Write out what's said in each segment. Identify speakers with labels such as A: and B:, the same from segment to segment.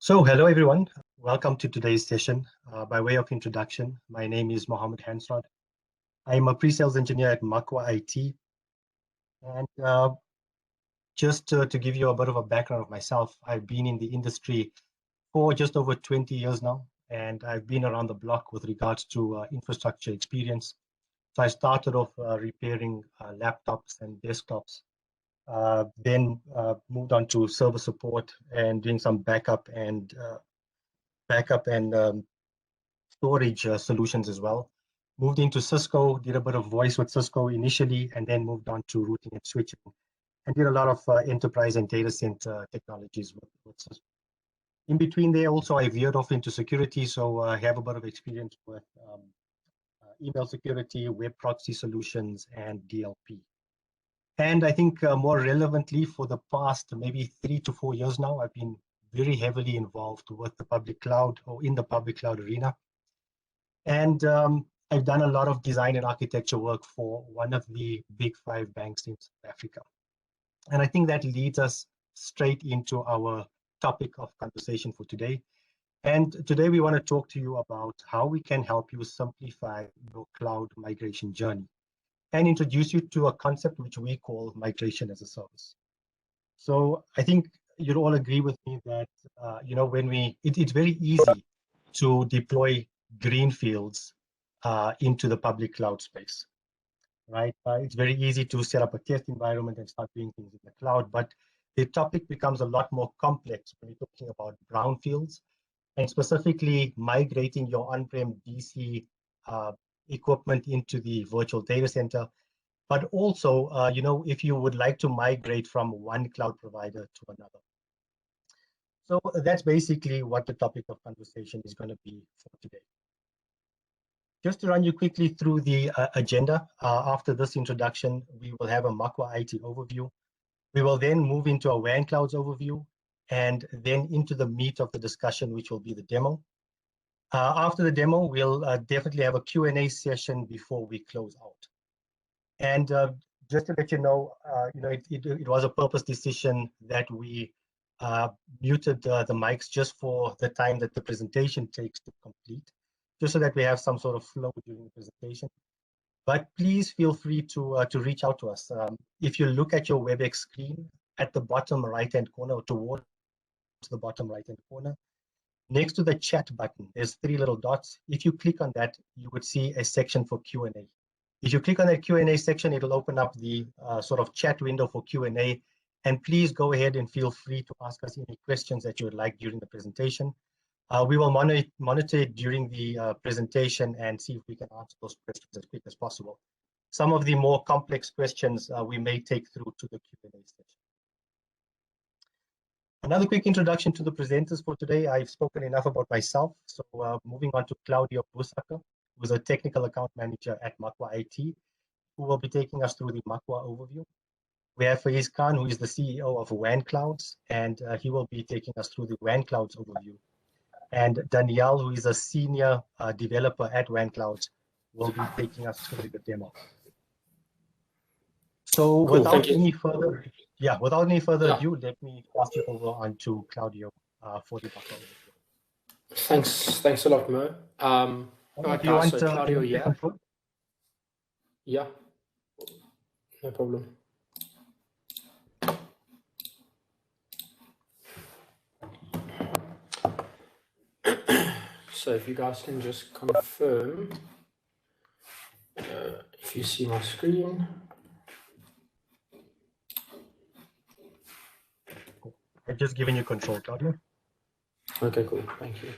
A: So hello everyone, welcome to today's session. By way of introduction, my name is Mohammed Hansrod. I'm a pre-sales engineer at MakwaIT. And just to give you a bit of a background of myself, I've been in the industry for just over 20 years now, and I've been around the block with regards to infrastructure experience. So I started off repairing laptops and desktops, then moved on to server support and doing some backup and storage solutions as well. Moved into Cisco, did a bit of voice with Cisco initially, and then moved on to routing and switching, and did a lot of enterprise and data center technologies with Cisco. In between there, also I veered off into security, so I have a bit of experience with email security, web proxy solutions, and DLP. And I think more relevantly, for the past maybe 3 to 4 years now, I've been very heavily involved with the public cloud or in the public cloud arena. And I've done a lot of design and architecture work for one of the big 5 banks in South Africa. And I think that leads us straight into our topic of conversation for today. And today we want to talk to you about how we can help you simplify your cloud migration journey and introduce you to a concept which we call migration as a service. So I think you'll all agree with me that, when it's very easy to deploy greenfields into the public cloud space, right? It's very easy to set up a test environment and start doing things in the cloud, but the topic becomes a lot more complex when you're talking about brownfields and specifically migrating your on-prem DC equipment into the virtual data center. But also, if you would like to migrate from one cloud provider to another. So that's basically what the topic of conversation is going to be for today. Just to run you quickly through the agenda, after this introduction, we will have a MakwaIT overview. We will then move into a Wanclouds overview and then into the meat of the discussion, which will be the demo. After the demo, we'll definitely have a Q&A session before we close out. And just to let you know, it was a purpose decision that we muted the mics just for the time that the presentation takes to complete, just so that we have some sort of flow during the presentation. But please feel free to reach out to us. If you look at your WebEx screen at the bottom right-hand corner, or towards the bottom right-hand corner, next to the chat button, there's 3 little dots. If you click on that, you would see a section for Q&A. If you click on that Q&A section, it'll open up the sort of chat window for Q&A. And please go ahead and feel free to ask us any questions that you would like during the presentation. We will monitor it during the presentation and see if we can answer those questions as quick as possible. Some of the more complex questions we may take through to the Q&A session. Another quick introduction to the presenters for today. I've spoken enough about myself. So moving on to Claudio Busaka, who's a technical account manager at MakwaIT, who will be taking us through the Makwa overview. We have Faiz Khan, who is the CEO of Wanclouds, and he will be taking us through the Wanclouds overview. And Danielle, who is a senior developer at Wanclouds, will be taking us through the demo. So cool, without any further ado, let me pass you over on to Claudio for the Makwa overview.
B: Thanks a lot, Mo.
A: Do you want
B: Claudio here? Yeah, no problem. So if you guys can just confirm if you see my screen.
A: I've just given you control, Claudio.
B: Okay, cool. Thank you.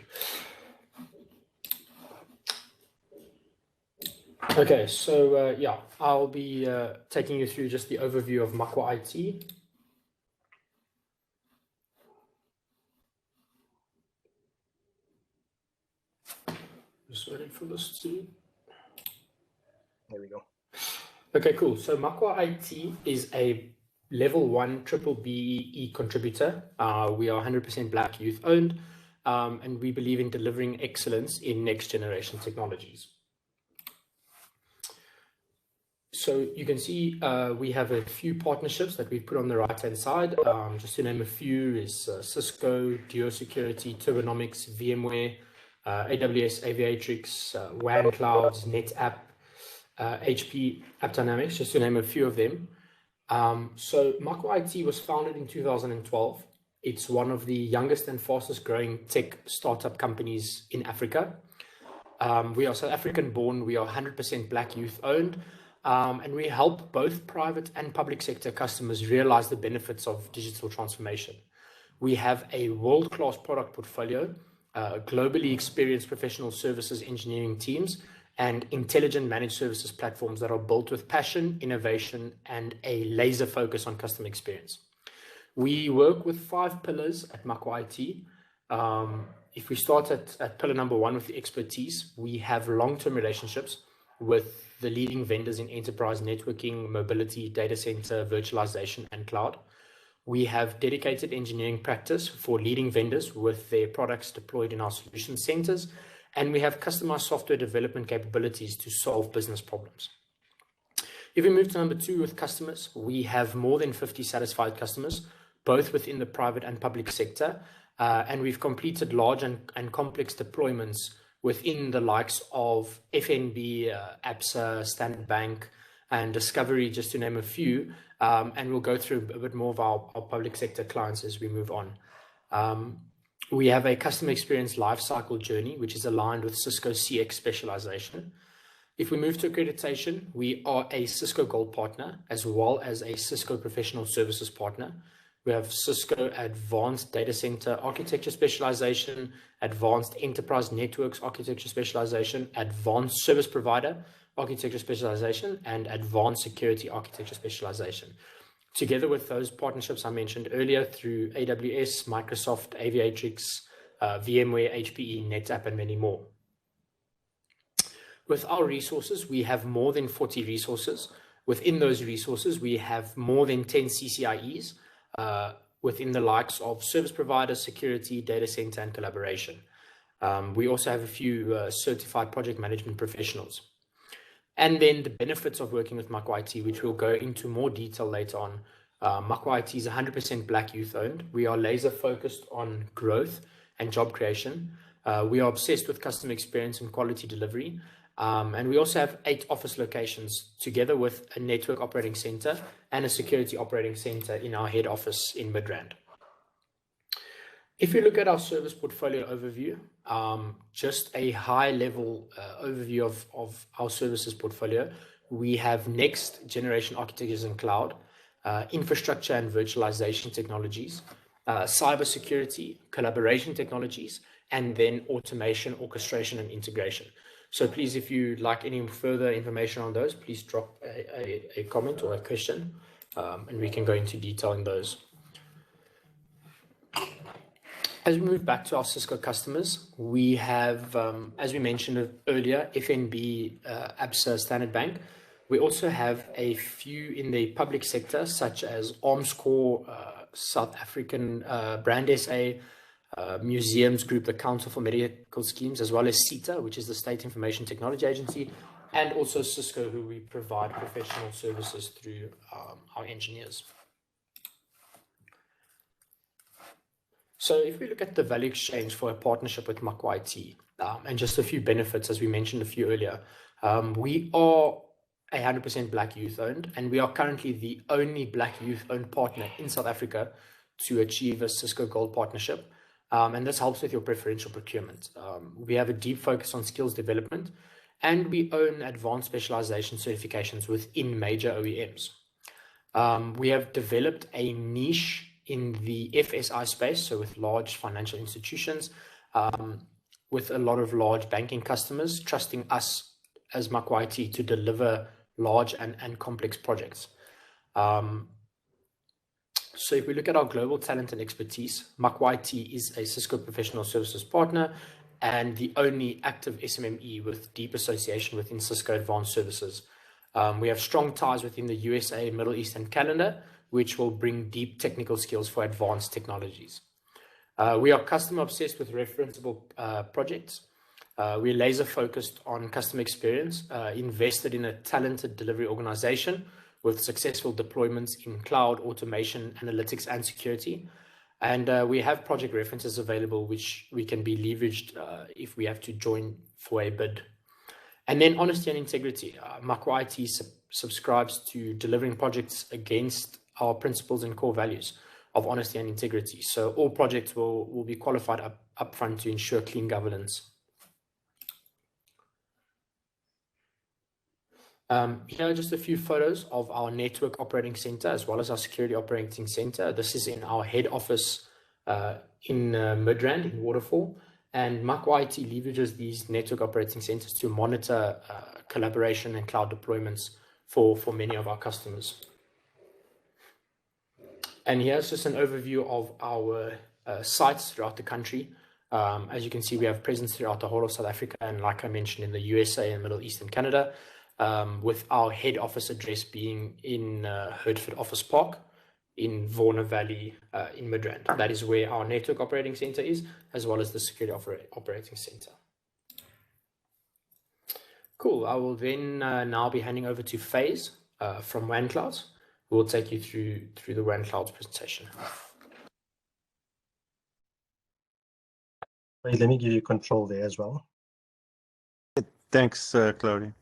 B: Okay, so I'll be taking you through just the overview of MakwaIT. Just waiting for this to.
A: There we go.
B: Okay, cool. So MakwaIT is a level 1 triple BEE contributor. We are 100% Black youth owned, and we believe in delivering excellence in next generation technologies. So you can see we have a few partnerships that we've put on the right-hand side. Just to name a few is Cisco, Security, Turbonomics, VMware, AWS Aviatrix, Wanclouds, NetApp, HP AppDynamics, just to name a few of them. So MakwaIT was founded in 2012. It's one of the youngest and fastest growing tech startup companies in Africa. We are South African born, we are 100% Black youth owned, and we help both private and public sector customers realize the benefits of digital transformation. We have a world-class product portfolio, globally experienced professional services engineering teams, and intelligent managed services platforms that are built with passion, innovation, and a laser focus on customer experience. We work with 5 pillars at MakwaIT. If we start at pillar number 1 with the expertise, we have long-term relationships with the leading vendors in enterprise networking, mobility, data center, virtualization, and cloud. We have dedicated engineering practice for leading vendors with their products deployed in our solution centers, and we have customized software development capabilities to solve business problems. If we move to number 2 with customers, we have more than 50 satisfied customers, both within the private and public sector, and we've completed large and complex deployments within the likes of FNB, ABSA, Standard Bank, and Discovery, just to name a few, and we'll go through a bit more of our public sector clients as we move on. We have a customer experience lifecycle journey, which is aligned with Cisco CX specialization. If we move to accreditation, we are a Cisco Gold partner, as well as a Cisco Professional Services partner. We have Cisco Advanced Data Center Architecture Specialization, Advanced Enterprise Networks Architecture Specialization, Advanced Service Provider Architecture Specialization, and Advanced Security Architecture Specialization. Together with those partnerships I mentioned earlier through AWS, Microsoft, Aviatrix, VMware, HPE, NetApp, and many more. With our resources, we have more than 40 resources. Within those resources, we have more than 10 CCIEs within the likes of service providers, security, data center, and collaboration. We also have a few certified project management professionals. And then the benefits of working with MakwaIT, which we'll go into more detail later on. MakwaIT is 100% Black youth owned. We are laser focused on growth and job creation. We are obsessed with customer experience and quality delivery. And we also have 8 office locations together with a network operating center and a security operating center in our head office in Midrand. If you look at our service portfolio overview, just a high level overview of our services portfolio, we have next generation architectures and cloud, infrastructure and virtualization technologies, cybersecurity, collaboration technologies, and then automation, orchestration, and integration. So please, if you'd like any further information on those, please drop a comment or a question, and we can go into detail in those. As we move back to our Cisco customers, we have, as we mentioned earlier, FNB, ABSA, Standard Bank. We also have a few in the public sector, such as Armscor, South African Brand SA, Museums Group, the Council for Medical Schemes, as well as CETA, which is the State Information Technology Agency, and also Cisco, who we provide professional services through our engineers. So if we look at the value exchange for a partnership with MakwaIT, and just a few benefits, as we mentioned a few earlier, we are 100% Black youth owned, and we are currently the only Black youth owned partner in South Africa to achieve a Cisco Gold partnership. And this helps with your preferential procurement. We have a deep focus on skills development, and we own advanced specialization certifications within major OEMs. We have developed a niche in the FSI space, so with large financial institutions, with a lot of large banking customers trusting us as MakwaIT to deliver large and complex projects. So if we look at our global talent and expertise, MakwaIT is a Cisco Professional Services partner and the only active SMME with deep association within Cisco Advanced Services. We have strong ties within the USA, Middle East, and Canada, which will bring deep technical skills for advanced technologies. We are customer obsessed with referenceable projects. We're laser focused on customer experience, invested in a talented delivery organization with successful deployments in cloud, automation, analytics, and security. And we have project references available, which we can be leveraged if we have to join for a bid. And then honesty and integrity. MakwaIT subscribes to delivering projects against our principles and core values of honesty and integrity. So all projects will be qualified upfront to ensure clean governance. Here are just a few photos of our network operating center as well as our security operating center. This is in our head office in Midrand in Waterfall. And MakwaIT leverages these network operating centers to monitor collaboration and cloud deployments for many of our customers. And here's just an overview of our sites throughout the country. As you can see, we have presence throughout the whole of South Africa, and like I mentioned, in the USA and Middle East and Canada, with our head office address being in Hertford Office Park in Warner Valley in Midrand. That is where our network operating center is, as well as the security operating center. Cool. I will then now be handing over to Faze from Wanclouds, who will take you through the Wanclouds presentation.
A: Wait, let me give you control there as well.
C: Thanks, Claudia.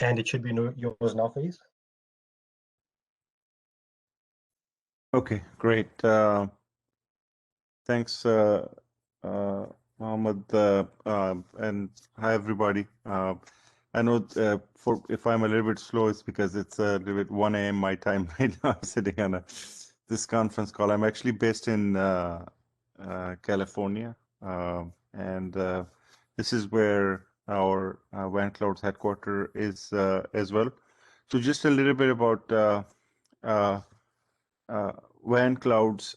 A: And it should be yours now, Faze.
C: Okay, great. Thanks, Mohammed, and hi, everybody. I know if I'm a little bit slow, it's because it's a little bit 1 a.m. my time right now, sitting on this conference call. I'm actually based in California, and this is where our Wanclouds headquarters is as well. So just a little bit about Wanclouds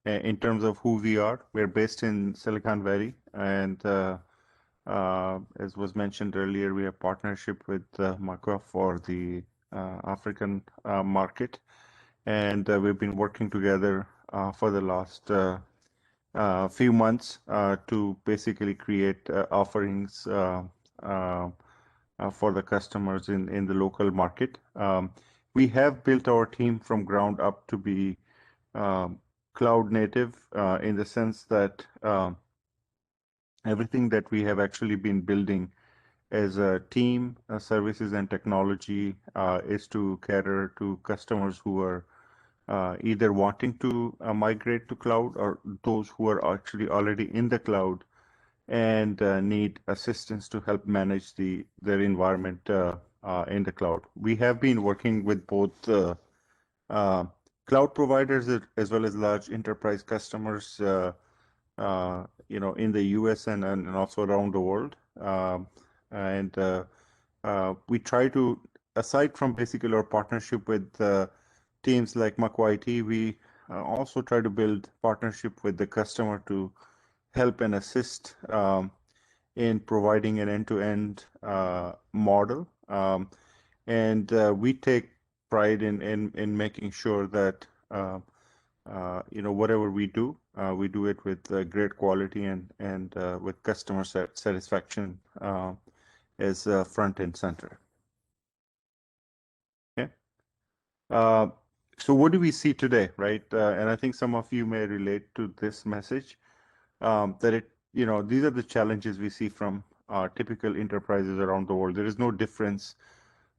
C: in terms of who we are. We're based in Silicon Valley, and as was mentioned earlier, we have partnership with Makwa for the African market, and we've been working together for the last few months to basically create offerings for the customers in the local market. We have built our team from ground up to be cloud native in the sense that everything that we have actually been building as a team, services and technology is to cater to customers who are either wanting to migrate to cloud, or those who are actually already in the cloud and need assistance to help manage their environment in the cloud. We have been working with both cloud providers as well as large enterprise customers, in the US and also around the world. We try to, aside from basically our partnership with teams like MakwaIT, we also try to build partnership with the customer to help and assist in providing an end-to-end model. We take pride in making sure that whatever we do it with great quality and with customer satisfaction as front and center. Okay. So what do we see today, right? And I think some of you may relate to this message, that these are the challenges we see from typical enterprises around the world. There is no difference.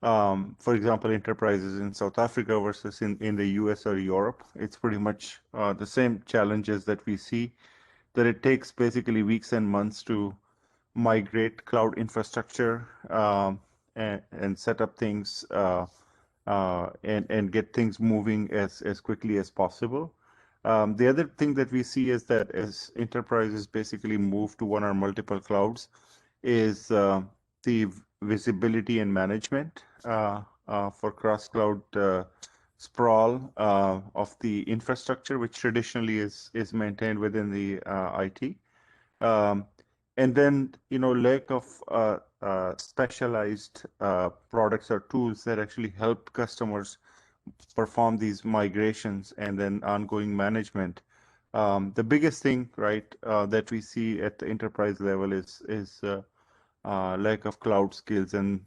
C: For example, enterprises in South Africa versus in the US or Europe. It's pretty much the same challenges that we see, that it takes basically weeks and months to migrate cloud infrastructure and set up things and get things moving as quickly as possible. The other thing that we see is that as enterprises basically move to one or multiple clouds, is the visibility and management for cross-cloud sprawl of the infrastructure, which traditionally is maintained within the IT. And then, lack of specialized products or tools that actually help customers perform these migrations and then ongoing management. The biggest thing, right, that we see at the enterprise level is lack of cloud skills and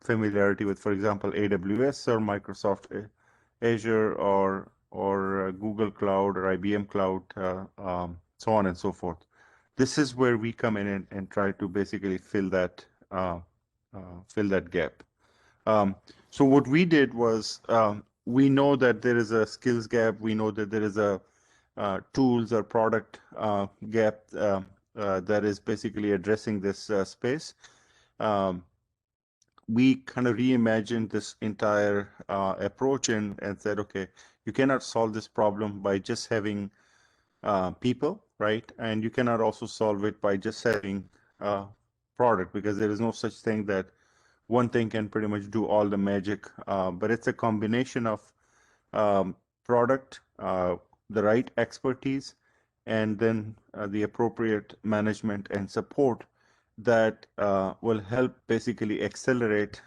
C: familiarity with, for example, AWS or Microsoft Azure or Google Cloud or IBM Cloud, so on and so forth. This is where we come in and try to basically fill that gap. So what we did was, we know that there is a skills gap. We know that there is a tools or product gap that is basically addressing this space. We kind of reimagined this entire approach and said, okay, you cannot solve this problem by just having people, right? And you cannot also solve it by just having product, because there is no such thing that one thing can pretty much do all the magic. But it's a combination of product, the right expertise, and then the appropriate management and support that will help basically accelerate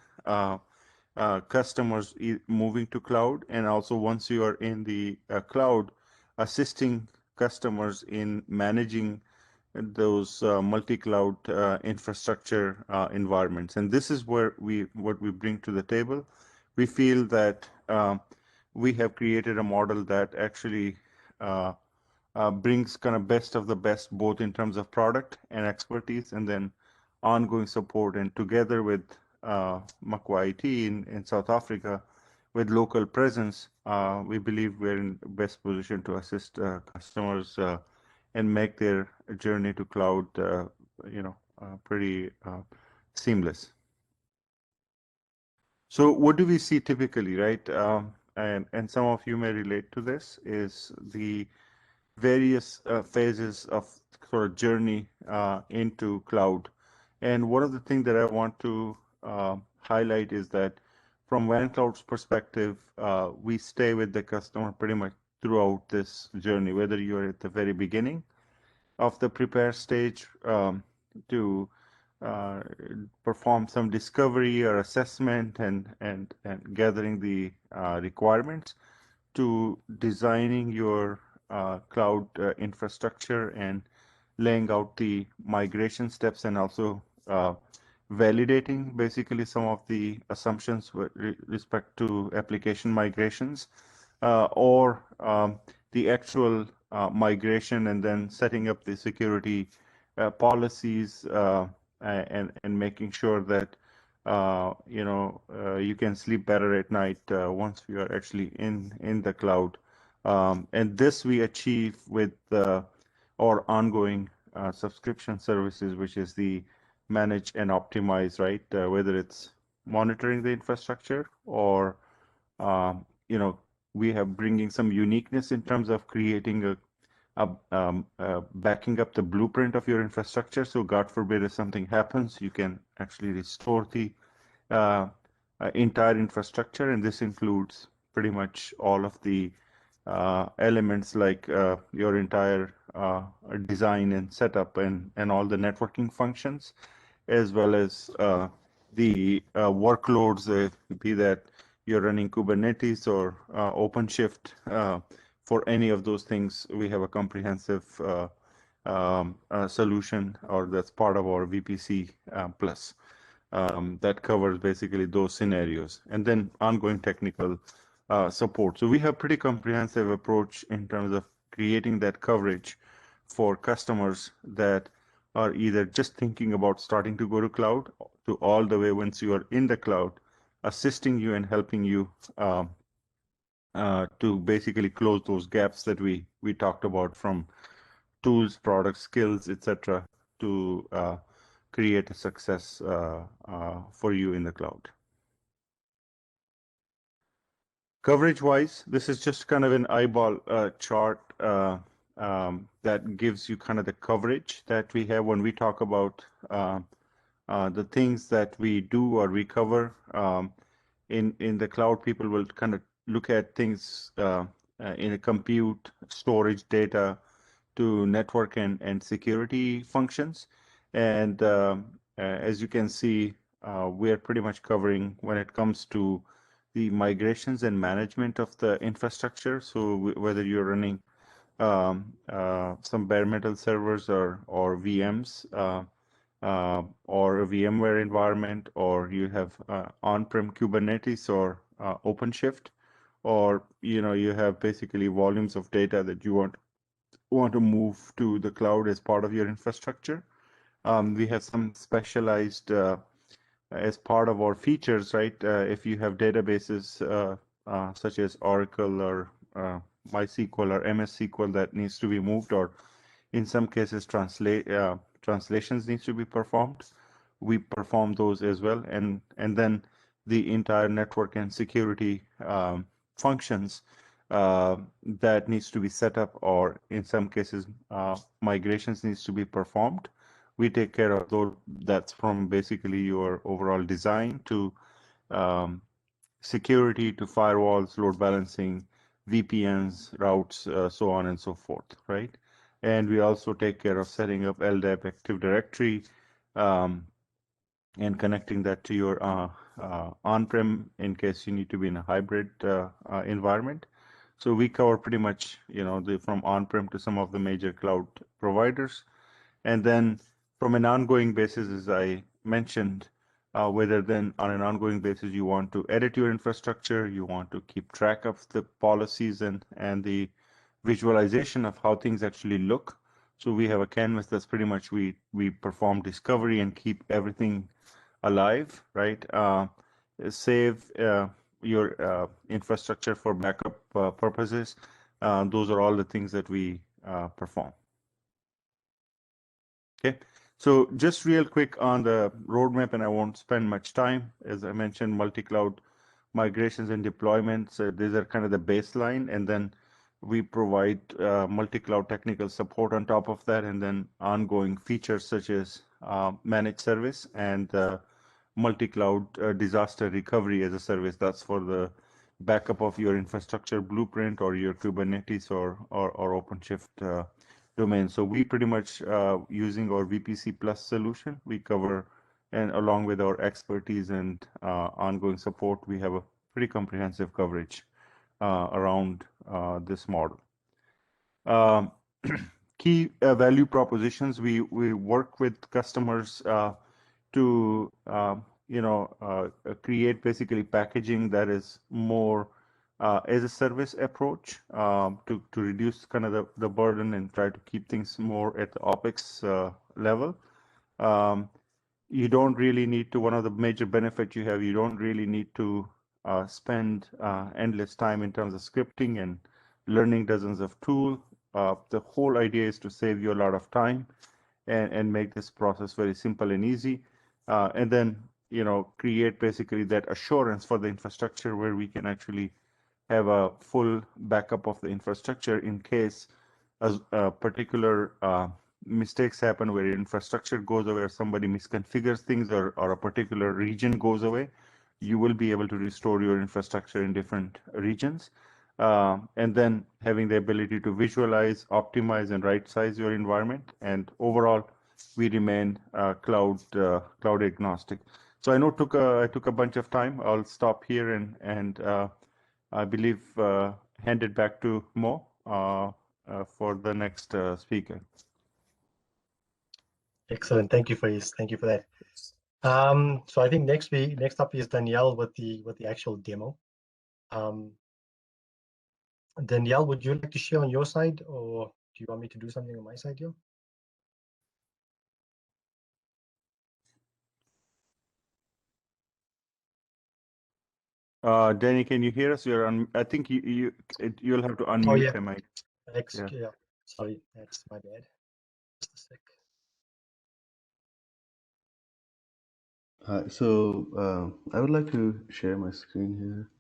C: customers moving to cloud, and also once you are in the cloud, assisting customers in managing those multi-cloud infrastructure environments. And this is where what we bring to the table. We feel that we have created a model that actually brings kind of best of the best, both in terms of product and expertise, and then ongoing support. And together with MakwaIT in South Africa, with local presence, we believe we're in the best position to assist customers and make their journey to cloud, pretty seamless. So what do we see typically, right? And some of you may relate to this, is the various phases of sort of journey into cloud. And one of the things that I want to highlight is that from Wanclouds perspective, we stay with the customer pretty much throughout this journey, whether you're at the very beginning of the prepare stage to perform some discovery or assessment and gathering the requirements, to designing your cloud infrastructure and laying out the migration steps, and also validating basically some of the assumptions with respect to application migrations, or the actual migration, and then setting up the security policies and making sure that you can sleep better at night once you are actually in the cloud. And this we achieve with our ongoing subscription services, which is the manage and optimize, right? Whether it's monitoring the infrastructure, or we have bringing some uniqueness in terms of creating backing up the blueprint of your infrastructure. So God forbid, if something happens, you can actually restore the entire infrastructure. And this includes pretty much all of the elements, like your entire design and setup, and all the networking functions, as well as the workloads, be that you're running Kubernetes or OpenShift. For any of those things, we have a comprehensive solution, or that's part of our VPC Plus, that covers basically those scenarios, and then ongoing technical support. So we have pretty comprehensive approach in terms of creating that coverage for customers that are either just thinking about starting to go to cloud, to all the way once you are in the cloud, assisting you and helping you to basically close those gaps that we talked about, from tools, products, skills, etc., to create a success for you in the cloud. Coverage-wise, this is just kind of an eyeball chart that gives you kind of the coverage that we have when we talk about the things that we do or we cover. In the cloud, people will kind of look at things in a compute, storage, data, to network and security functions. And as you can see, we are pretty much covering when it comes to the migrations and management of the infrastructure. So whether you're running some bare metal servers or VMs or a VMware environment, or you have on-prem Kubernetes or OpenShift, or you have basically volumes of data that you want to move to the cloud as part of your infrastructure. We have some specialized as part of our features, right? If you have databases such as Oracle or MySQL or MS SQL that needs to be moved, or in some cases translations needs to be performed, we perform those as well. And then the entire network and security functions that needs to be set up, or in some cases migrations needs to be performed. We take care of those. That's from basically your overall design to security to firewalls, load balancing, VPNs, routes, so on and so forth, right? And we also take care of setting up LDAP Active Directory and connecting that to your on-prem in case you need to be in a hybrid environment. So we cover pretty much, from on-prem to some of the major cloud providers. And then from an ongoing basis, as I mentioned, whether then on an ongoing basis you want to edit your infrastructure, you want to keep track of the policies and the visualization of how things actually look. So we have a canvas that's pretty much we perform discovery and keep everything alive, right? Save your infrastructure for backup purposes. Those are all the things that we perform. Okay, so just real quick on the roadmap, and I won't spend much time. As I mentioned, multi-cloud migrations and deployments, these are kind of the baseline, and then we provide multi-cloud technical support on top of that, and then ongoing features such as managed service and multi-cloud disaster recovery as a service. That's for the backup of your infrastructure blueprint or your Kubernetes or OpenShift domain. So we pretty much using our VPC Plus solution, we cover, and along with our expertise and ongoing support, we have a pretty comprehensive coverage around this model. Key value propositions, we work with customers to create basically packaging that is more as a service approach to reduce kind of the burden and try to keep things more at the OpEx level. You don't really need to, one of the major benefits you have, you don't really need to spend endless time in terms of scripting and learning dozens of tools. The whole idea is to save you a lot of time and make this process very simple and easy. And then, create basically that assurance for the infrastructure where we can actually have a full backup of the infrastructure in case a particular mistakes happen where your infrastructure goes away, or somebody misconfigures things, or a particular region goes away. You will be able to restore your infrastructure in different regions. And then having the ability to visualize, optimize, and right-size your environment. And overall, we remain cloud agnostic. So I know I took a bunch of time. I'll stop here and I believe hand it back to Mo for the next speaker.
A: Excellent. Thank you for that. So I think next up is Danielle with the actual demo. Danielle, would you like to share on your side, or do you want me to do something on my side here?
C: Danny, can you hear us? You're on. I think you'll have to unmute the mic.
A: Yeah. Sorry, that's my bad. Just a sec.
D: Hi. So I would like to share my screen here.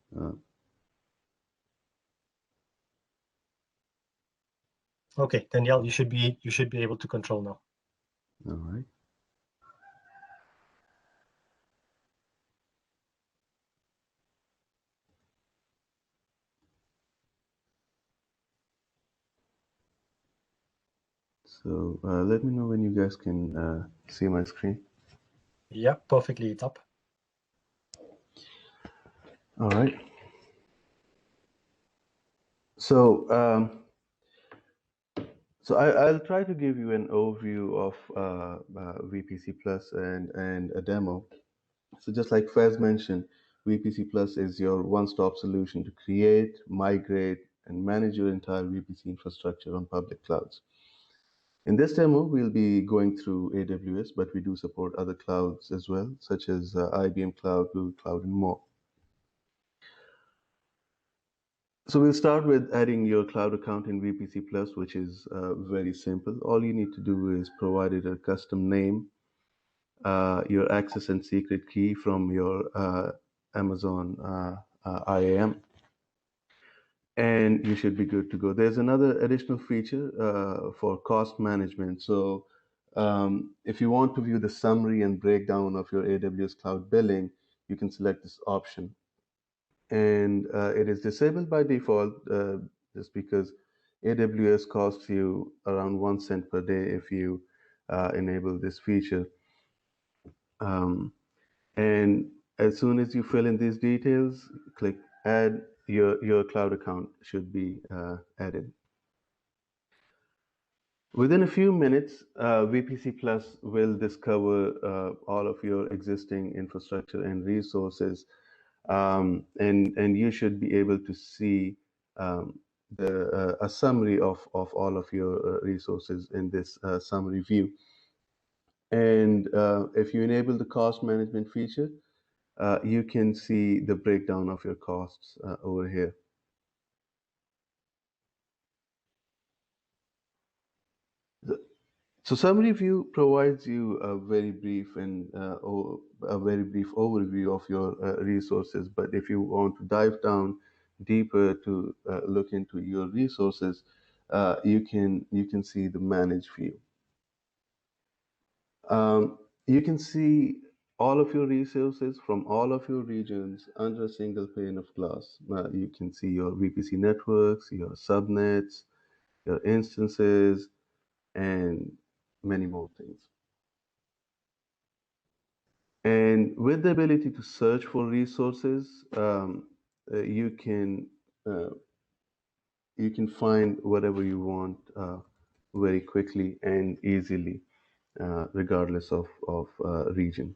A: Okay, Danielle, you should be able to control now.
D: All right. So let me know when you guys can see my screen.
A: Yeah, perfectly. It's up.
D: All right. So, I'll try to give you an overview of VPC Plus and a demo. So just like Fez mentioned, VPC Plus is your one-stop solution to create, migrate, and manage your entire VPC infrastructure on public clouds. In this demo, we'll be going through AWS, but we do support other clouds as well, such as IBM Cloud, Google Cloud, and more. So we'll start with adding your cloud account in VPC Plus, which is very simple. All you need to do is provide it a custom name, your access and secret key from your Amazon IAM, and you should be good to go. There's another additional feature for cost management. So if you want to view the summary and breakdown of your AWS cloud billing, you can select this option. And it is disabled by default just because AWS costs you around 1 cent per day if you enable this feature. And as soon as you fill in these details, click add, your cloud account should be added. Within a few minutes, VPC Plus will discover all of your existing infrastructure and resources, and you should be able to see a summary of all of your resources in this summary view. And if you enable the cost management feature, you can see the breakdown of your costs over here. So summary view provides you a very brief overview of your resources. But if you want to dive down deeper to look into your resources, you can see the manage view. You can see all of your resources from all of your regions under a single pane of glass. You can see your VPC networks, your subnets, your instances, and many more things. And with the ability to search for resources, you can find whatever you want very quickly and easily, regardless of region.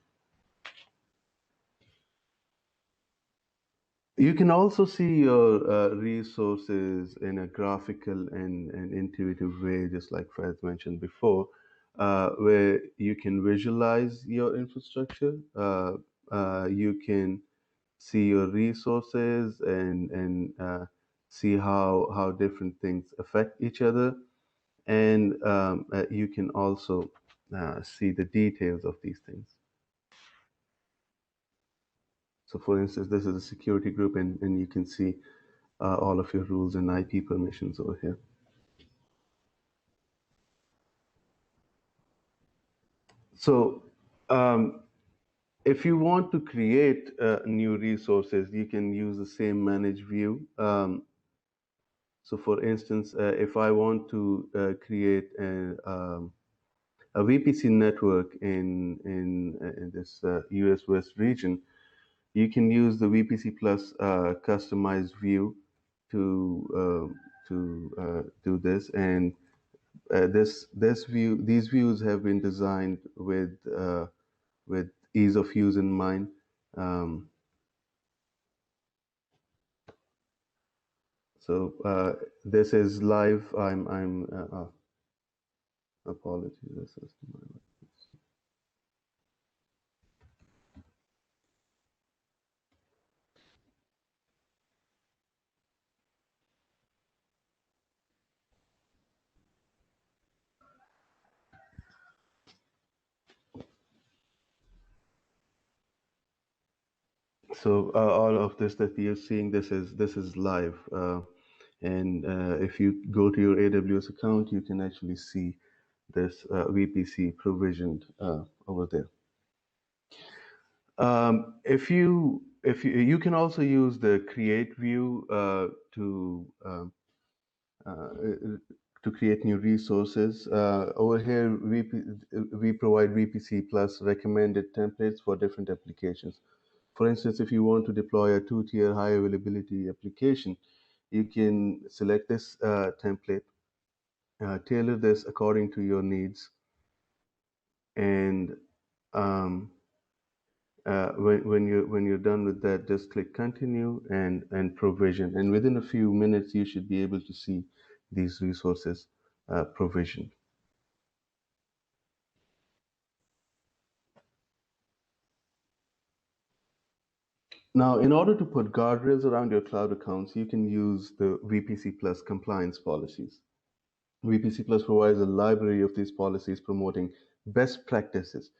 D: You can also see your resources in a graphical and intuitive way, just like Fred mentioned before, where you can visualize your infrastructure. You can see your resources and see how different things affect each other. And you can also see the details of these things. So for instance, this is a security group, and you can see all of your rules and IP permissions over here. So if you want to create new resources, you can use the same manage view. So for instance, if I want to create a VPC network in this US West region, you can use the VPC Plus customized view to do this. And these views have been designed with ease of use in mind. So this is live. Apologies. This is my. So all of this that you're seeing, this is live, and if you go to your AWS account, you can actually see this VPC provisioned over there. If you can also use the create view to create new resources. Over here, we provide VPC Plus recommended templates for different applications. For instance, if you want to deploy a 2-tier high availability application, you can select this template, tailor this according to your needs, and when you're done with that, just click continue and provision, and within a few minutes you should be able to see these resources provisioned. Now, in order to put guardrails around your cloud accounts, you can use the VPC Plus compliance policies. VPC Plus provides a library of these policies promoting best practices,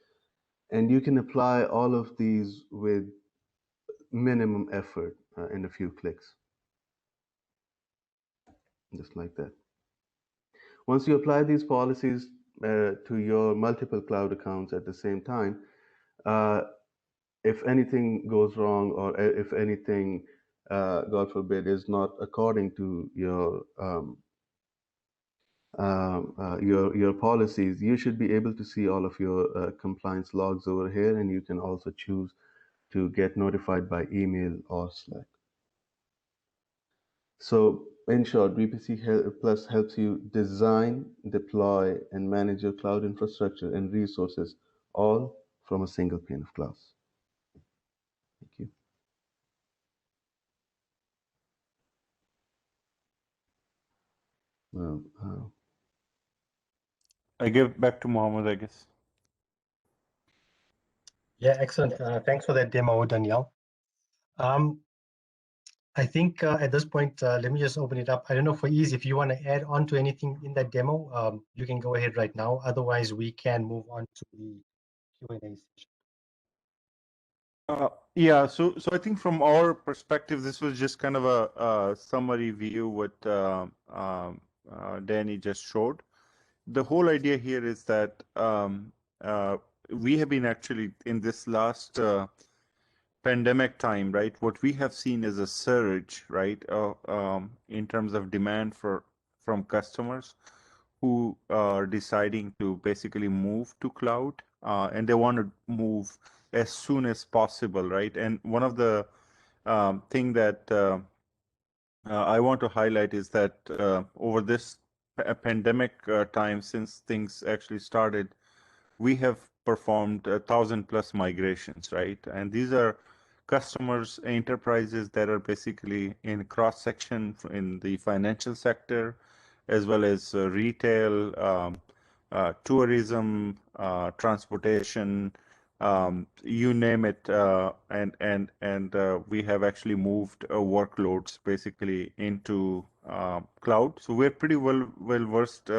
D: and you can apply all of these with minimum effort in a few clicks, just like that. Once you apply these policies to your multiple cloud accounts at the same time, if anything goes wrong, or if anything, God forbid, is not according to your policies, you should be able to see all of your compliance logs over here, and you can also choose to get notified by email or Slack. So in short, VPC Plus helps you design, deploy, and manage your cloud infrastructure and resources, all from a single pane of glass. Thank you.
C: I give back to Mohammed, I guess.
A: Yeah, excellent. Thanks for that demo, Danielle. I think at this point, let me just open it up. I don't know, for ease, if you want to add on to anything in that demo, you can go ahead right now. Otherwise, we can move on to the Q&A session.
C: Yeah, so I think from our perspective, this was just kind of a summary view what Danny just showed. The whole idea here is that we have been actually in this last pandemic time, right? What we have seen is a surge, right, in terms of demand from customers who are deciding to basically move to cloud, and they want to move as soon as possible, right? And one of the thing that I want to highlight is that over this pandemic time, since things actually started, we have performed 1,000+ migrations, right? And these are customers, enterprises that are basically in cross-section in the financial sector, as well as retail, tourism, transportation, you name it, and we have actually moved workloads basically into cloud. So we're pretty well versed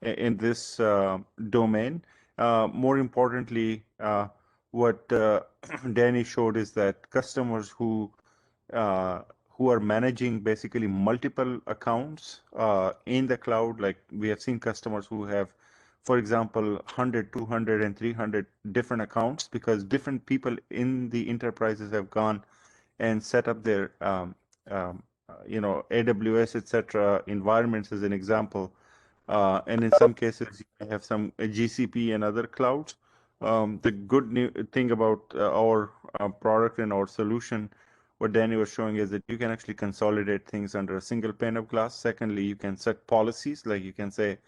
C: in this domain. More importantly, what Danny showed is that customers who are managing basically multiple accounts in the cloud, like we have seen customers who have, for example, 100, 200, and 300 different accounts, because different people in the enterprises have gone and set up their AWS, etc. environments as an example. And in some cases, you may have some GCP and other clouds. The good thing about our product and our solution, what Danny was showing, is that you can actually consolidate things under a single pane of glass. Secondly, you can set policies, like you can say,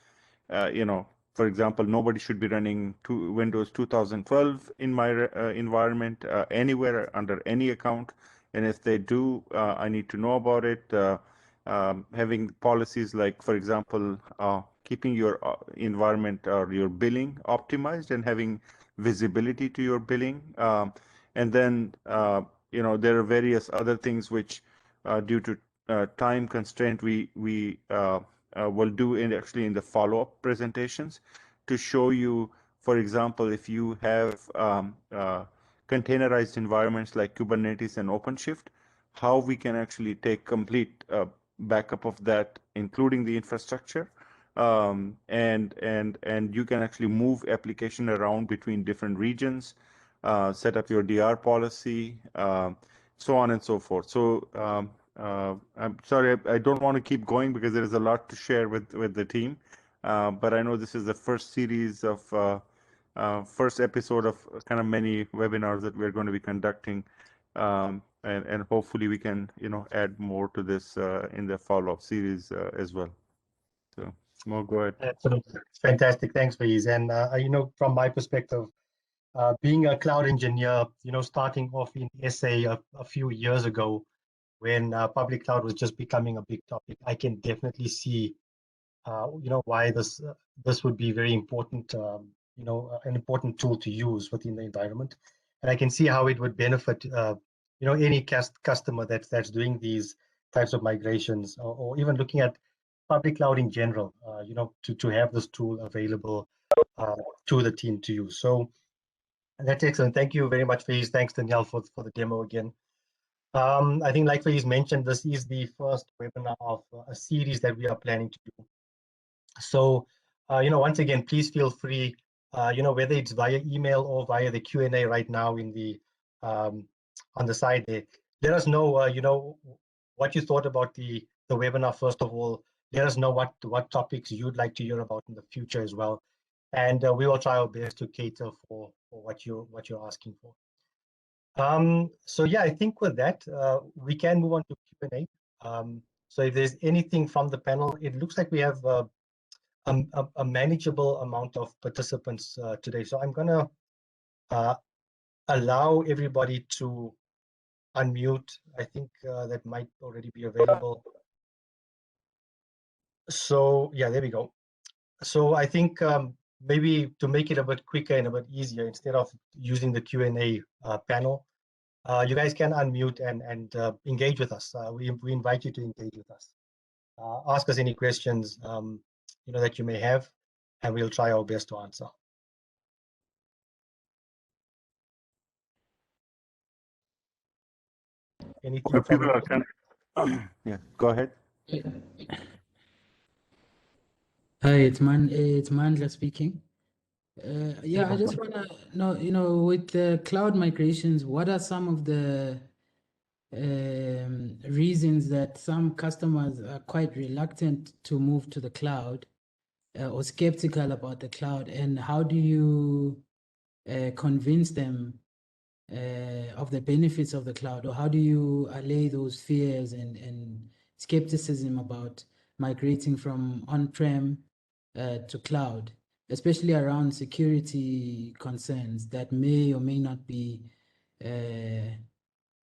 C: for example, nobody should be running Windows 2012 in my environment anywhere under any account. And if they do, I need to know about it. Having policies like, for example, keeping your environment or your billing optimized and having visibility to your billing. And then, there are various other things which, due to time constraint, we will do actually in the follow-up presentations to show you, for example, if you have containerized environments like Kubernetes and OpenShift, how we can actually take complete backup of that, including the infrastructure, and you can actually move application around between different regions, set up your DR policy, so on and so forth. So I'm sorry, I don't want to keep going because there is a lot to share with the team, but I know this is the first series of first episode of kind of many webinars that we're going to be conducting. And hopefully we can, add more to this in the follow-up series as well. So, Mo, go ahead.
A: Absolutely. Fantastic. Thanks, Faiz. And, from my perspective, being a cloud engineer, starting off in SA a few years ago, when public cloud was just becoming a big topic, I can definitely see, why this would be very important, an important tool to use within the environment. And I can see how it would benefit, any customer that's doing these types of migrations, or even looking at public cloud in general, to have this tool available to the team to use. So that's excellent. Thank you very much, Faiz. Thanks, Danielle, for the demo again. I think, like Faiz mentioned, this is the first webinar of a series that we are planning to do. So, once again, please feel free, whether it's via email or via the Q&A right now in the on the side there. Let us know, what you thought about the webinar. First of all, let us know what topics you'd like to hear about in the future as well, and we will try our best to cater for what you're asking for. So yeah, I think with that, we can move on to Q&A. So if there's anything from the panel, it looks like we have a manageable amount of participants today. So I'm gonna allow everybody to unmute. I think that might already be available. So yeah, there we go. So I think maybe to make it a bit quicker and a bit easier, instead of using the Q&A panel, you guys can unmute and engage with us. We invite you to engage with us. Ask us any questions that you may have, and we'll try our best to answer. Anything from
C: People are kind of, yeah, go ahead.
E: Hi, it's Mandla speaking. Yeah, I just want to know, with the cloud migrations, what are some of the reasons that some customers are quite reluctant to move to the cloud or skeptical about the cloud, and how do you convince them of the benefits of the cloud, or how do you allay those fears and skepticism about migrating from on-prem to cloud, especially around security concerns that may or may not be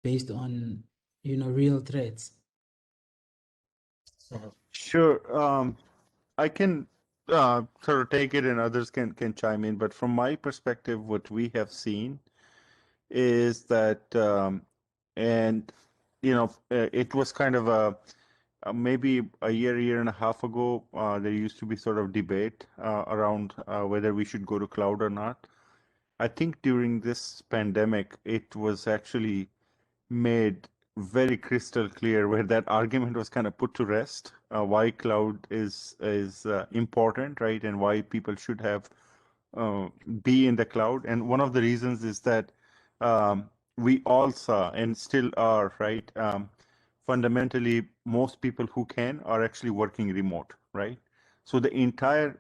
E: based on real threats?
C: Sure. I can sort of take it and others can chime in, but from my perspective, what we have seen is that, it was kind of maybe a year and a half ago, there used to be sort of debate around whether we should go to cloud or not. I think during this pandemic, it was actually made very crystal clear where that argument was kind of put to rest, why cloud is important, right? And why people should have be in the cloud. And one of the reasons is that we all saw and still are, right? Fundamentally, most people who can are actually working remote, right? So the entire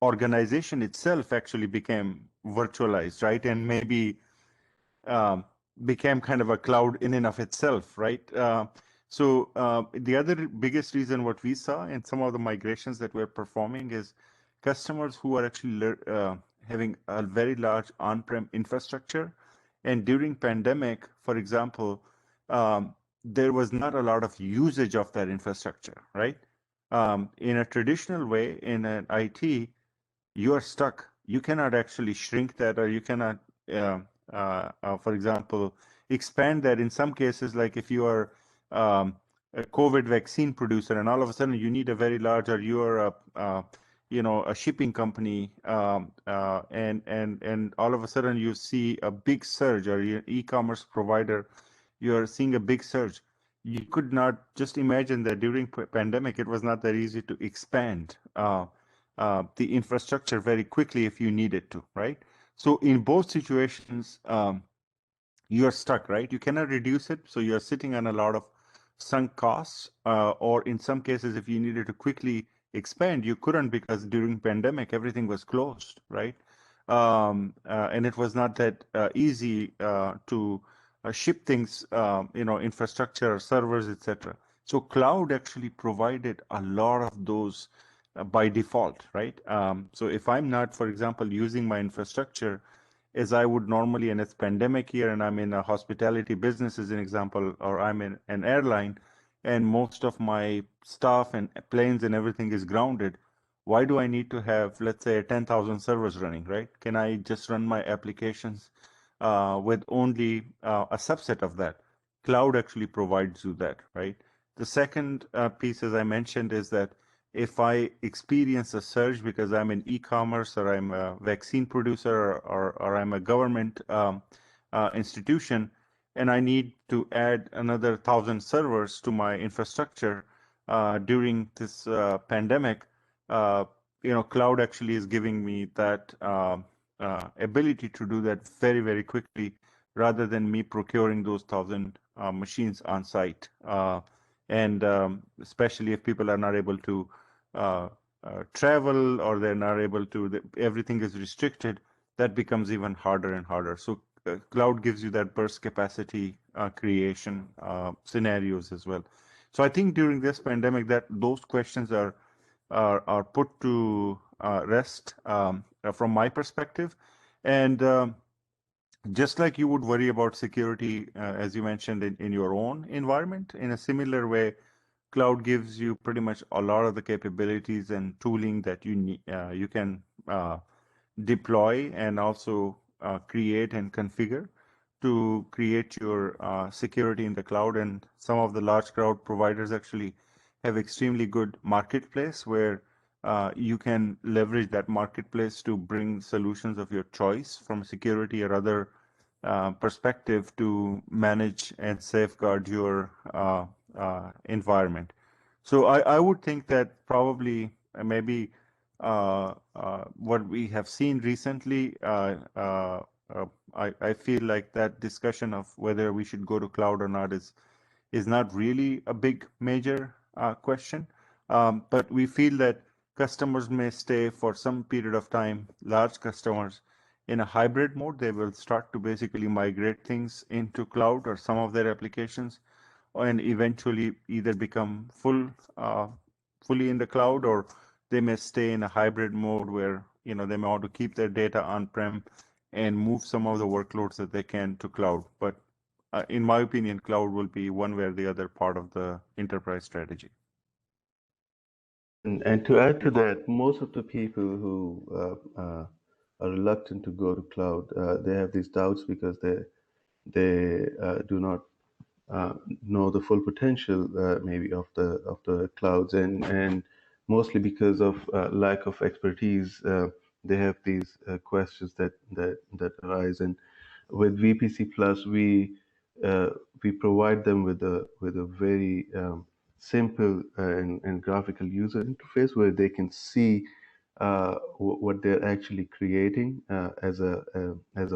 C: organization itself actually became virtualized, right? And maybe became kind of a cloud in and of itself, right? So the other biggest reason what we saw in some of the migrations that we're performing is customers who are actually having a very large on-prem infrastructure. And during pandemic, for example, there was not a lot of usage of that infrastructure, right? In a traditional way, in an IT, you are stuck. You cannot actually shrink that, or you cannot, for example, expand that. In some cases, like if you are a COVID vaccine producer, and all of a sudden you need a very large, or you are a shipping company, and all of a sudden you see a big surge, or you're an e-commerce provider, you're seeing a big surge. You could not just imagine that during pandemic, it was not that easy to expand the infrastructure very quickly if you needed to, right? So in both situations, you are stuck, right? You cannot reduce it, so you're sitting on a lot of sunk costs, or in some cases, if you needed to quickly expand, you couldn't, because during pandemic, everything was closed, right? and it was not that easy to ship things, infrastructure, servers, etc. So cloud actually provided a lot of those by default, right? So if I'm not, for example, using my infrastructure as I would normally, and it's pandemic here, and I'm in a hospitality business as an example, or I'm in an airline, and most of my staff and planes and everything is grounded, why do I need to have, let's say, 10,000 servers running, right? Can I just run my applications with only a subset of that? Cloud actually provides you that, right? The second piece, as I mentioned, is that if I experience a surge because I'm in e-commerce or I'm a vaccine producer or I'm a government institution, and I need to add another 1,000 servers to my infrastructure during this pandemic, cloud actually is giving me that ability to do that very, very quickly rather than me procuring those 1,000 machines on site. And especially if people are not able to travel or they're not able to, everything is restricted, that becomes even harder and harder. So cloud gives you that burst capacity creation scenarios as well. So I think during this pandemic that those questions are put to rest from my perspective. And just like you would worry about security, as you mentioned, in your own environment, in a similar way, cloud gives you pretty much a lot of the capabilities and tooling that you need, you can deploy and also create and configure to create your security in the cloud. And some of the large cloud providers actually have extremely good marketplace where you can leverage that marketplace to bring solutions of your choice from security or other perspective to manage and safeguard your environment. So I would think that probably maybe what we have seen recently, I feel like that discussion of whether we should go to cloud or not is not really a big major question. But we feel that customers may stay for some period of time, large customers, in a hybrid mode. They will start to basically migrate things into cloud or some of their applications, and eventually either become fully in the cloud, or they may stay in a hybrid mode where they may want to keep their data on-prem and move some of the workloads that they can to cloud. But in my opinion, cloud will be one way or the other part of the enterprise strategy.
D: And to add to that, most of the people who are reluctant to go to cloud, they have these doubts because they do not know the full potential maybe of the clouds, and mostly because of lack of expertise, they have these questions that arise. And with VPC Plus, we provide them with a very simple and graphical user interface where they can see what they're actually creating as a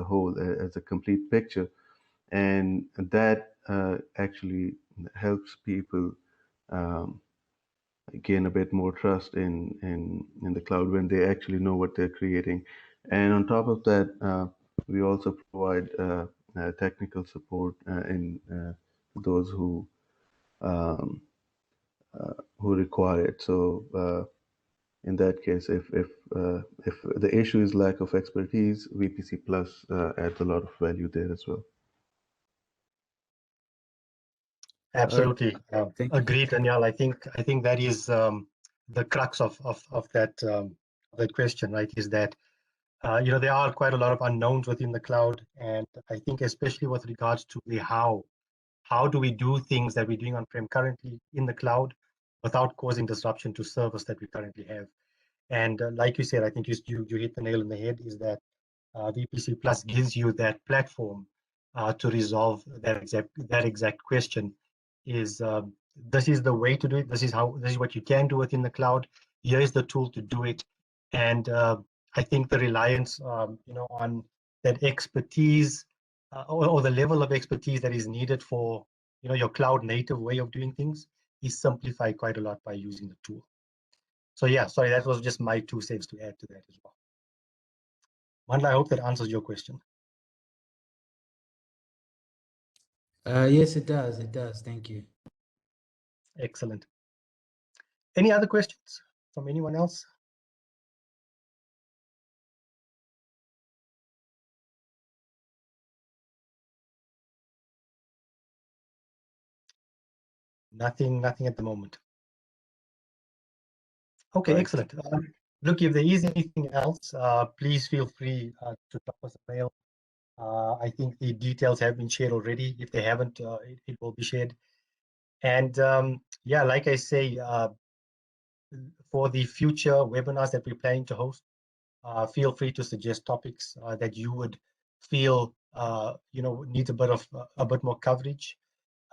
D: whole, as a complete picture, and that actually helps people gain a bit more trust in the cloud when they actually know what they're creating. And on top of that, we also provide technical support in those who require it. So in that case, if the issue is lack of expertise, VPC Plus adds a lot of value there as well.
A: Absolutely. Agreed, Daniel. I think that is the crux of that question, right? Is that there are quite a lot of unknowns within the cloud, and I think especially with regards to the how do we do things that we're doing on-prem currently in the cloud without causing disruption to service that we currently have. And like you said, I think you hit the nail on the head, is that VPC Plus gives you that platform to resolve that exact question. Is this is the way to do it? This is what you can do within the cloud. Here is the tool to do it. And I think the reliance, on that expertise or the level of expertise that is needed for, your cloud native way of doing things is simplified quite a lot by using the tool. So yeah, sorry, that was just my 2 cents to add to that as well. Mandla, I hope that answers your question.
E: Yes, it does. It does. Thank you.
A: Excellent. Any other questions from anyone else? Nothing at the moment. Okay,
C: Right.
A: excellent. Look, if there is anything else, please feel free to drop us a mail. I think the details have been shared already. If they haven't, it will be shared. And yeah, like I say, for the future webinars that we're planning to host, feel free to suggest topics that you would feel needs a bit more coverage,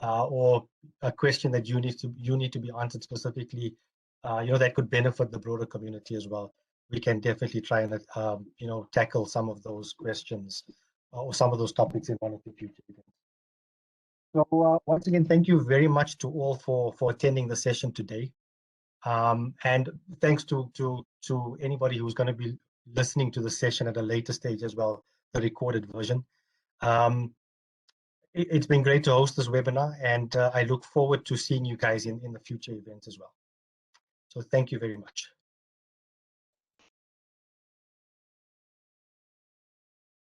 A: or a question that you need to be answered specifically, that could benefit the broader community as well. We can definitely try and tackle some of those questions or some of those topics in one of the future events. So once again, thank you very much to all for attending the session today. And thanks to anybody who's going to be listening to the session at a later stage as well, the recorded version. It's been great to host this webinar, and I look forward to seeing you guys in the future events as well. So thank you very much.